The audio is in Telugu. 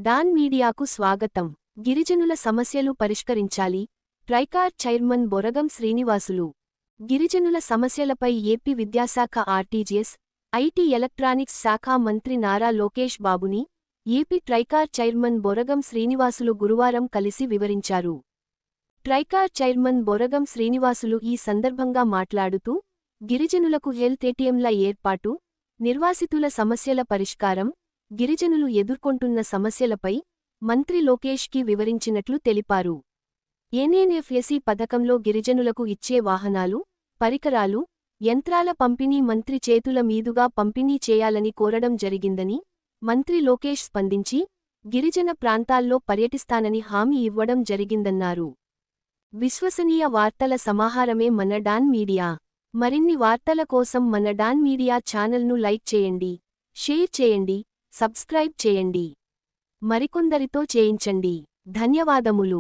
డాన్ మీడియాకు స్వాగతం. గిరిజనుల సమస్యలు పరిష్కరించాలి. ట్రైకార్ చైర్మన్ బొరగం శ్రీనివాసులు. గిరిజనుల సమస్యలపై ఏపీ విద్యాశాఖ ఆర్టీజీఎస్, ఐటీ ఎలక్ట్రానిక్స్ శాఖ మంత్రి నారా లోకేష్ బాబుని ఏపీ ట్రైకార్ చైర్మన్ బొరగం శ్రీనివాసులు గురువారం కలిసి వివరించారు. ట్రైకార్ చైర్మన్ బొరగం శ్రీనివాసులు ఈ సందర్భంగా మాట్లాడుతూ, గిరిజనులకు హెల్త్ ఏటీఎంల ఏర్పాటు, నిర్వాసితుల సమస్యల పరిష్కారం, గిరిజనులు ఎదుర్కొంటున్న సమస్యలపై మంత్రి లోకేష్కి వివరించినట్లు తెలిపారు. ఎన్ఎన్ఎఫ్ఎసి పథకంలో గిరిజనులకు ఇచ్చే వాహనాలు, పరికరాలు, యంత్రాల పంపిణీ మంత్రి చేతుల మీదుగా పంపిణీ చేయాలని కోరడం జరిగిందని మంత్రి లోకేష్ స్పందించి, గిరిజన ప్రాంతాల్లో పర్యటిస్తానని హామీ ఇవ్వడం జరిగిందన్నారు. విశ్వసనీయ వార్తల సమాహారమే మన డాన్ మీడియా. మరిన్ని వార్తల కోసం మన డాన్ మీడియా ఛానల్ను లైక్ చేయండి, షేర్ చేయండి, సబ్స్క్రైబ్ చేయండి. మరికొందరితో చేయించండి. ధన్యవాదములు.